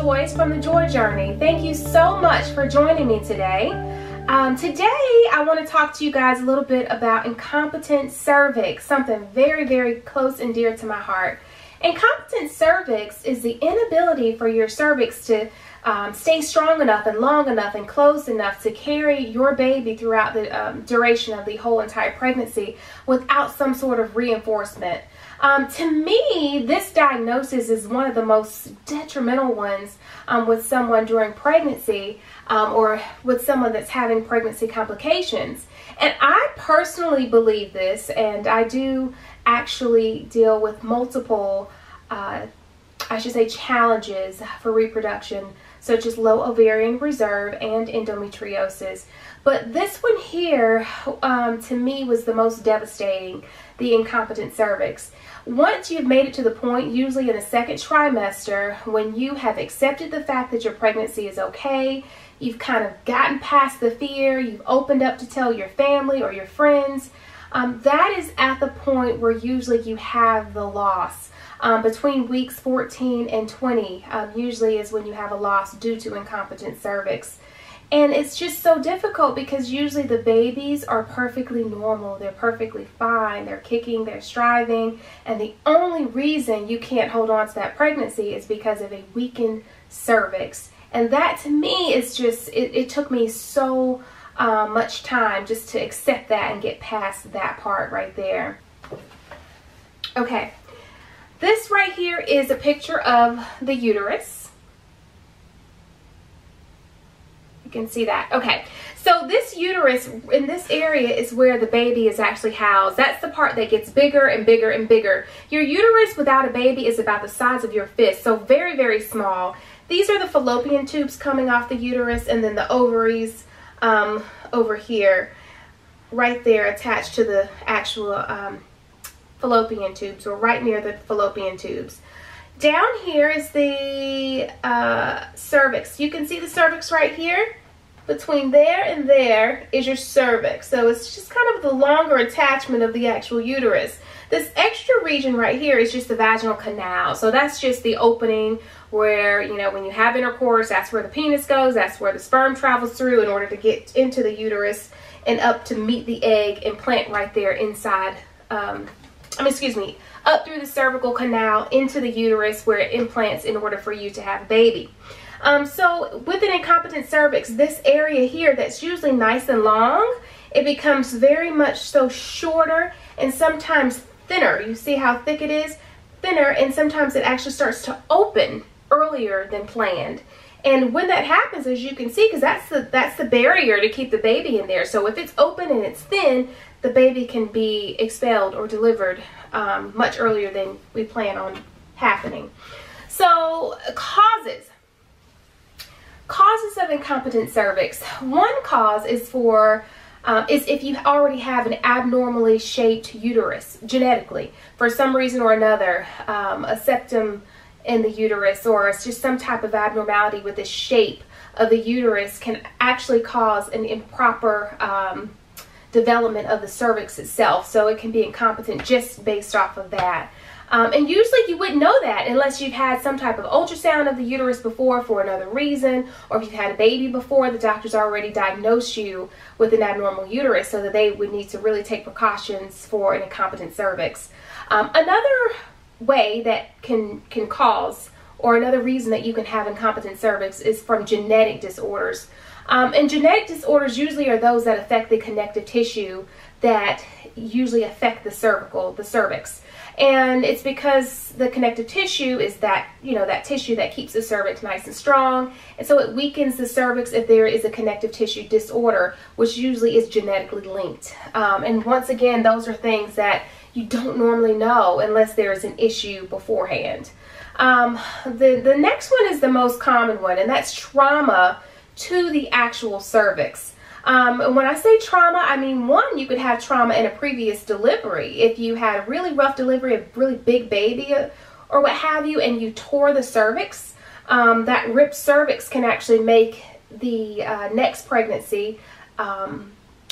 Joyce from the Joy Journey. Thank you so much for joining me today. Today I want to talk to you guys a little bit about incompetent cervix, something very, very close and dear to my heart. Incompetent cervix is the inability for your cervix to stay strong enough and long enough and closed enough to carry your baby throughout the duration of the whole entire pregnancy without some sort of reinforcement. To me, this diagnosis is one of the most detrimental ones with someone during pregnancy or with someone that's having pregnancy complications. And I personally believe this, and I do actually deal with multiple, I should say, challenges for reproduction, such as low ovarian reserve and endometriosis. But this one here, to me, was the most devastating, the incompetent cervix. Once you've made it to the point, usually in the second trimester, when you have accepted the fact that your pregnancy is okay, you've kind of gotten past the fear, you've opened up to tell your family or your friends, that is at the point where usually you have the loss. Between weeks 14 and 20 usually is when you have a loss due to incompetent cervix. And it's just so difficult because usually the babies are perfectly normal. They're perfectly fine. They're kicking, they're striving. And the only reason you can't hold on to that pregnancy is because of a weakened cervix. And that to me is just, it took me so much time just to accept that and get past that part right there. Okay, this right here is a picture of the uterus. Can see that. Okay, so this uterus in this area is where the baby is actually housed. That's the part that gets bigger and bigger and bigger. Your uterus without a baby is about the size of your fist, so very, very small. These are the fallopian tubes coming off the uterus, and then the ovaries over here, right there attached to the actual fallopian tubes, or right near the fallopian tubes. Down here is the cervix. You can see the cervix right here. Between there and there is your cervix. So it's just kind of the longer attachment of the actual uterus. This extra region right here is just the vaginal canal. So that's just the opening where, you know, when you have intercourse, that's where the penis goes. That's where the sperm travels through in order to get into the uterus and up to meet the egg and plant right there inside, up through the cervical canal into the uterus where it implants in order for you to have a baby. So with an incompetent cervix, this area here that's usually nice and long, it becomes very much so shorter and sometimes thinner. You see how thick it is? Thinner, and sometimes it actually starts to open earlier than planned. And when that happens, as you can see, because that's the barrier to keep the baby in there. So if it's open and it's thin, the baby can be expelled or delivered much earlier than we plan on happening. So causes of incompetent cervix. One cause is is if you already have an abnormally shaped uterus genetically for some reason or another, a septum in the uterus, or it's just some type of abnormality with the shape of the uterus can actually cause an improper development of the cervix itself. So it can be incompetent just based off of that. And usually you wouldn't know that unless you've had some type of ultrasound of the uterus before for another reason, or if you've had a baby before, the doctor's already diagnosed you with an abnormal uterus, so that they would need to really take precautions for an incompetent cervix. Another way that can cause, or another reason that you can have incompetent cervix, is from genetic disorders. And genetic disorders usually are those that affect the connective tissue that usually affect the cervix. And it's because the connective tissue is that, that tissue that keeps the cervix nice and strong. And so it weakens the cervix if there is a connective tissue disorder, which usually is genetically linked. And once again, those are things that you don't normally know unless there is an issue beforehand. The next one is the most common one, and that's trauma to the actual cervix. And when I say trauma, I mean, one, you could have trauma in a previous delivery. If you had a really rough delivery, a really big baby or what have you, and you tore the cervix, that ripped cervix can actually make the next pregnancy,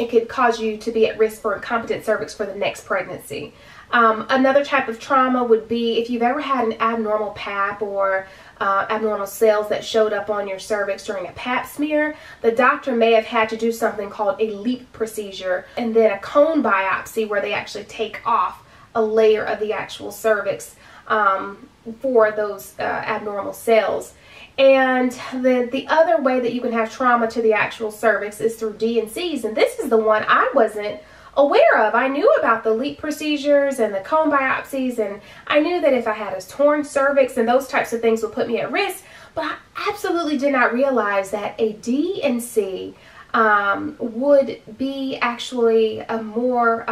it could cause you to be at risk for incompetent cervix for the next pregnancy. Another type of trauma would be if you've ever had an abnormal pap or abnormal cells that showed up on your cervix during a pap smear. The doctor may have had to do something called a LEAP procedure and then a cone biopsy where they actually take off a layer of the actual cervix for those abnormal cells. And the other way that you can have trauma to the actual cervix is through D&Cs, and this is the one I wasn't aware of. I knew about the LEAP procedures and the cone biopsies, and I knew that if I had a torn cervix and those types of things would put me at risk, but I absolutely did not realize that a D&C would be actually a more,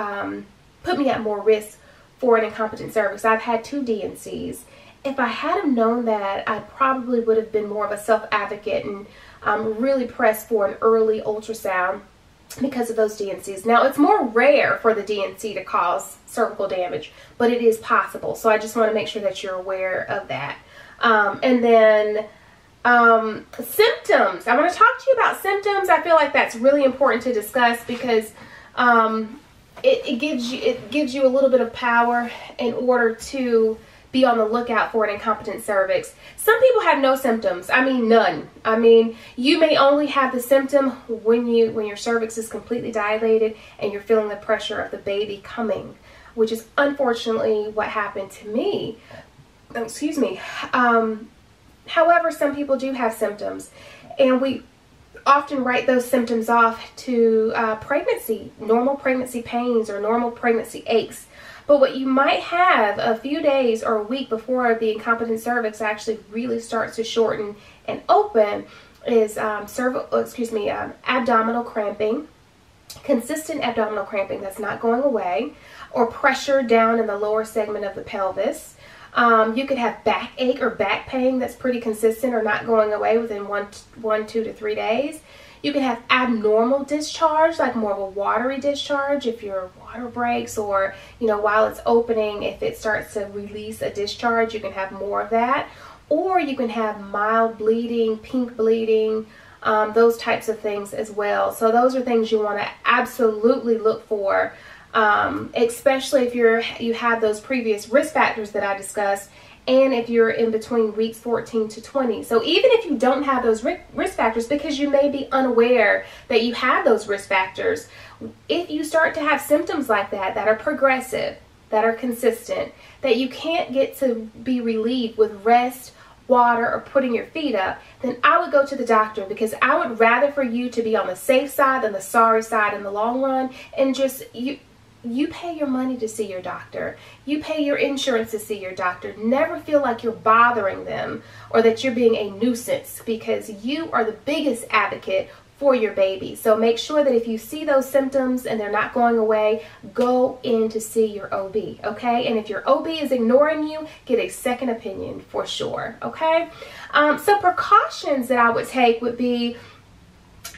put me at more risk for an incompetent cervix. I've had 2 D&Cs. If I had known that, I probably would have been more of a self-advocate and really pressed for an early ultrasound because of those D&Cs. Now, it's more rare for the D&C to cause cervical damage, but it is possible. So I just want to make sure that you're aware of that. And then symptoms. I want to talk to you about symptoms. I feel like that's really important to discuss because it gives you a little bit of power in order to be on the lookout for an incompetent cervix. Some people have no symptoms. I mean, none. I mean, you may only have the symptom when your cervix is completely dilated and you're feeling the pressure of the baby coming, which is unfortunately what happened to me. Excuse me. However, some people do have symptoms, and we often write those symptoms off to pregnancy, normal pregnancy pains or normal pregnancy aches. But what you might have a few days or a week before the incompetent cervix actually really starts to shorten and open is abdominal cramping, consistent abdominal cramping that's not going away, or pressure down in the lower segment of the pelvis. You could have backache or back pain that's pretty consistent or not going away within 2 to 3 days. You can have abnormal discharge, like more of a watery discharge if your water breaks, or, you know, while it's opening, if it starts to release a discharge, you can have more of that. Or you can have mild bleeding, pink bleeding, those types of things as well. So those are things you want to absolutely look for, especially if you have those previous risk factors that I discussed, and if you're in between weeks 14 to 20. So even if you don't have those risk factors, because you may be unaware that you have those risk factors, if you start to have symptoms like that are progressive, that are consistent, that you can't get to be relieved with rest, water, or putting your feet up, then I would go to the doctor, because I would rather for you to be on the safe side than the sorry side in the long run. And just you pay your money to see your doctor. You pay your insurance to see your doctor. Never feel like you're bothering them or that you're being a nuisance, because you are the biggest advocate for your baby. So make sure that if you see those symptoms and they're not going away, go in to see your OB, okay? And if your OB is ignoring you, get a second opinion for sure, okay? So precautions that I would take would be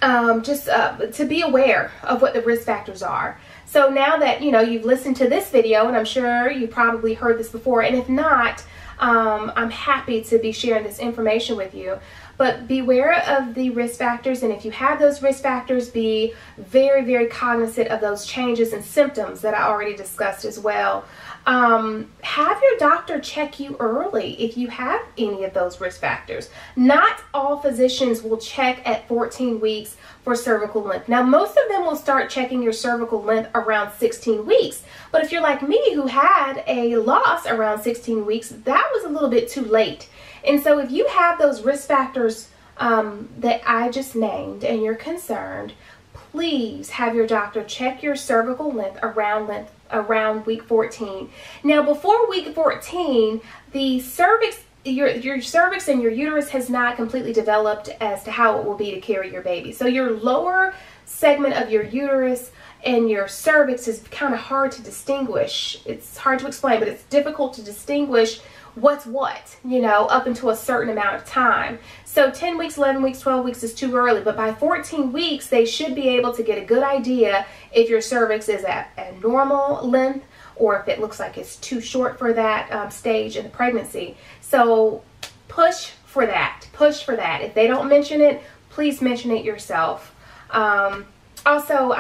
just to be aware of what the risk factors are. So now that, you know, you've listened to this video, and I'm sure you probably heard this before, and if not, I'm happy to be sharing this information with you. But beware of the risk factors, and if you have those risk factors, be very, very cognizant of those changes and symptoms that I already discussed as well. Have your doctor check you early if you have any of those risk factors. Not all physicians will check at 14 weeks for cervical length. Now, most of them will start checking your cervical length around 16 weeks. But if you're like me, who had a loss around 16 weeks, that was a little bit too late. And so if you have those risk factors that I just named and you're concerned, please have your doctor check your cervical length around week 14. Now, before week 14, the cervix, your cervix and your uterus has not completely developed as to how it will be to carry your baby. So your lower segment of your uterus and your cervix is kind of hard to distinguish. It's hard to explain, but it's difficult to distinguish what's what, you know, up until a certain amount of time. So 10 weeks, 11 weeks, 12 weeks is too early, but by 14 weeks, they should be able to get a good idea if your cervix is at a normal length or if it looks like it's too short for that stage in the pregnancy. So push for that. Push for that. If they don't mention it, please mention it yourself. Also,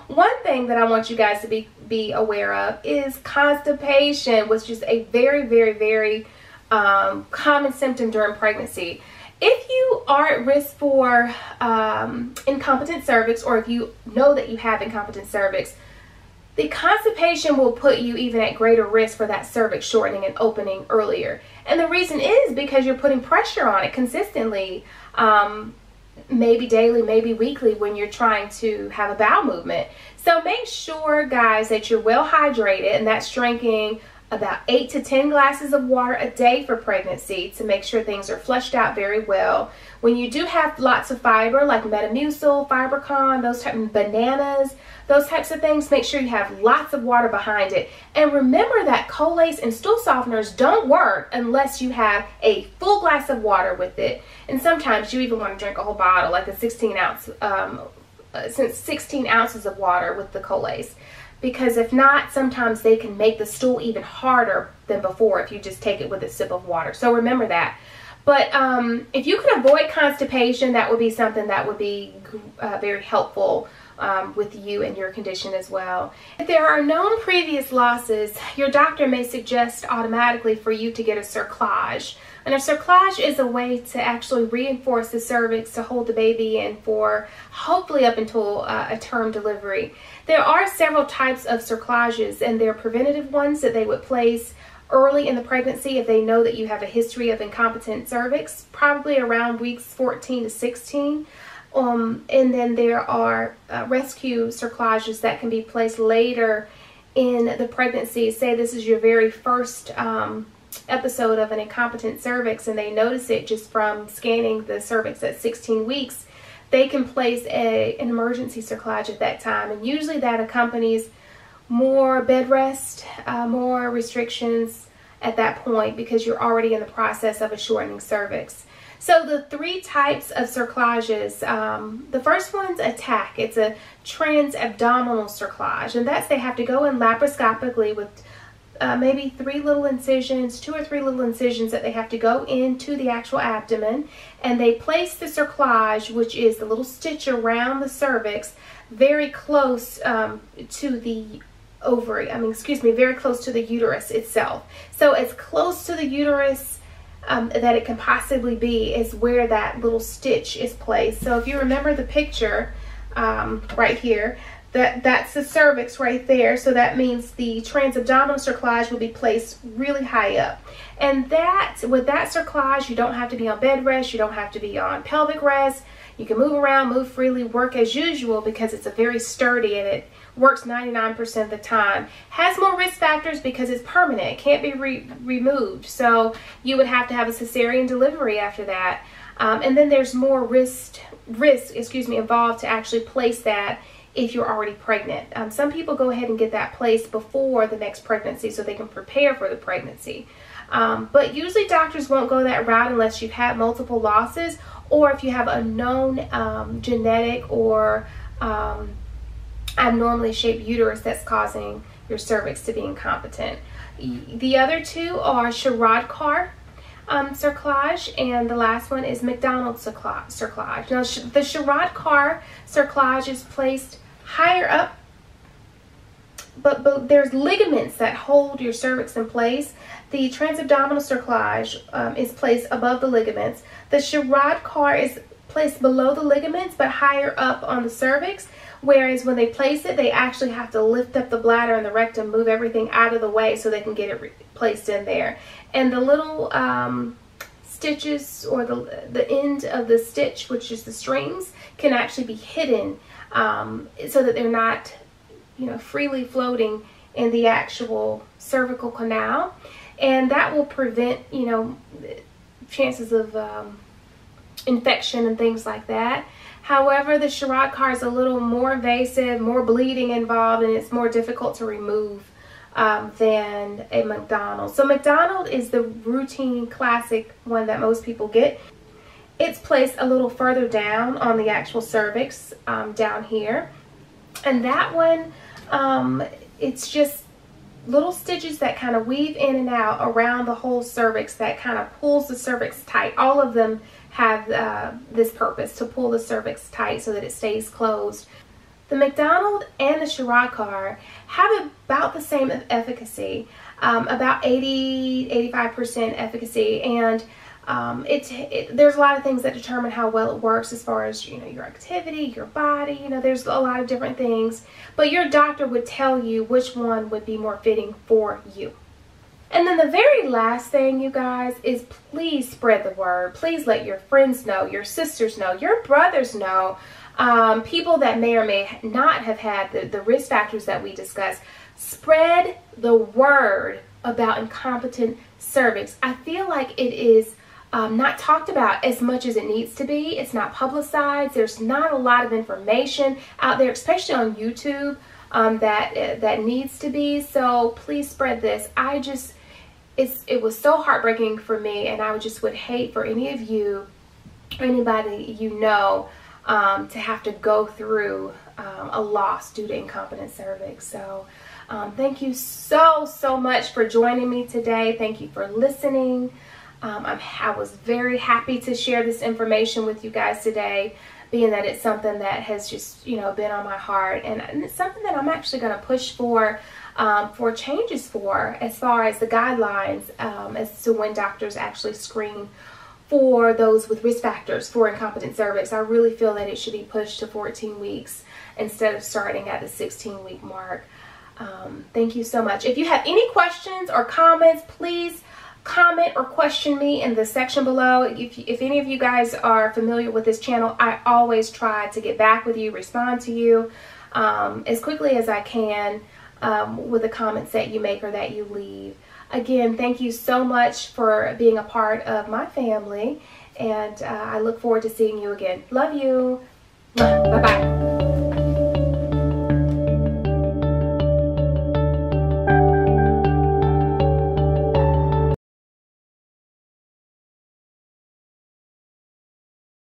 One thing that I want you guys to be aware of is constipation, which is a very, very, very common symptom during pregnancy. If you are at risk for incompetent cervix, or if you know that you have incompetent cervix, the constipation will put you even at greater risk for that cervix shortening and opening earlier. And the reason is because you're putting pressure on it consistently, maybe daily, maybe weekly, when you're trying to have a bowel movement. So make sure, guys, that you're well hydrated, and that's drinking about 8 to 10 glasses of water a day for pregnancy to make sure things are flushed out very well. When you do have lots of fiber, like Metamucil, Fibercon, those types of bananas, those types of things, make sure you have lots of water behind it. And remember that Colace and stool softeners don't work unless you have a full glass of water with it. And sometimes you even want to drink a whole bottle, like a 16 ounces of water with the Colace. Because if not, sometimes they can make the stool even harder than before if you just take it with a sip of water. So remember that. But if you can avoid constipation, that would be something that would be very helpful with you and your condition as well. If there are known previous losses, your doctor may suggest automatically for you to get a cerclage. And a cerclage is a way to actually reinforce the cervix to hold the baby in for hopefully up until a term delivery. There are several types of cerclages, and they're preventative ones that they would place early in the pregnancy if they know that you have a history of incompetent cervix, probably around weeks 14 to 16. And then there are rescue cerclages that can be placed later in the pregnancy. Say this is your very first episode of an incompetent cervix, and they notice it just from scanning the cervix at 16 weeks. They can place an emergency cerclage at that time, and usually that accompanies more bed rest, more restrictions at that point, because you're already in the process of a shortening cervix. So the 3 types of cerclages, the first one's a TAC. It's a transabdominal cerclage, and that's they have to go in laparoscopically with maybe 3 little incisions, 2 or 3 little incisions that they have to go into the actual abdomen, and they place the cerclage, which is the little stitch around the cervix, very close to the ovary, very close to the uterus itself. So as close to the uterus that it can possibly be is where that little stitch is placed. So if you remember the picture right here, that's the cervix right there. So that means the transabdominal cerclage will be placed really high up. And with that cerclage, you don't have to be on bed rest, you don't have to be on pelvic rest. You can move around, move freely, work as usual, because it's a very sturdy and it works 99% of the time. Has more risk factors because it's permanent. It can't be removed. So you would have to have a cesarean delivery after that. And then there's more risk involved to actually place that if you're already pregnant. Some people go ahead and get that placed before the next pregnancy so they can prepare for the pregnancy. But usually doctors won't go that route unless you've had multiple losses, or if you have a known genetic or abnormally shaped uterus that's causing your cervix to be incompetent. The other 2 are Sherrod-Carr cerclage, and the last one is McDonald cerclage. Now, the Sherrod-Carr cerclage is placed higher up, but there's ligaments that hold your cervix in place. The transabdominal cerclage is placed above the ligaments. The Sherrod-Carr is placed below the ligaments but higher up on the cervix, whereas when they place it, they actually have to lift up the bladder and the rectum, move everything out of the way so they can get it placed in there. And the little stitches, or the end of the stitch, which is the strings, can actually be hidden so that they're not, freely floating in the actual cervical canal, and that will prevent, chances of infection and things like that. However, the Sherrod-Carr is a little more invasive, more bleeding involved, and it's more difficult to remove than a McDonald. So McDonald is the routine classic one that most people get. It's placed a little further down on the actual cervix, down here. And that one, it's just little stitches that kind of weave in and out around the whole cervix that kind of pulls the cervix tight. All of them have this purpose, to pull the cervix tight so that it stays closed. The McDonald and the Shirokar have about the same efficacy, about 80–85% efficacy, and there's a lot of things that determine how well it works as far as, your activity, your body, there's a lot of different things, but your doctor would tell you which one would be more fitting for you. And then the very last thing, you guys, is please spread the word. Please let your friends know, your sisters know, your brothers know, people that may or may not have had the risk factors that we discussed. Spread the word about incompetent cervix. I feel like it is not talked about as much as it needs to be. It's not publicized. There's not a lot of information out there, especially on YouTube, that needs to be. So please spread this. It was so heartbreaking for me, and I would hate for any of you, anybody to have to go through a loss due to incompetent cervix. So thank you so much for joining me today. Thank you for listening. I was very happy to share this information with you guys today, being that it's something that has just been on my heart, and it's something that I'm actually going to push for changes for, as far as the guidelines as to when doctors actually screen for those with risk factors for incompetent cervix. I really feel that it should be pushed to 14 weeks instead of starting at the 16-week mark. Thank you so much. If you have any questions or comments, please comment or question me in the section below. If any of you guys are familiar with this channel, I always try to get back with you, respond to you as quickly as I can with the comments that you make or that you leave. Again, thank you so much for being a part of my family, and I look forward to seeing you again. Love you. Bye-bye.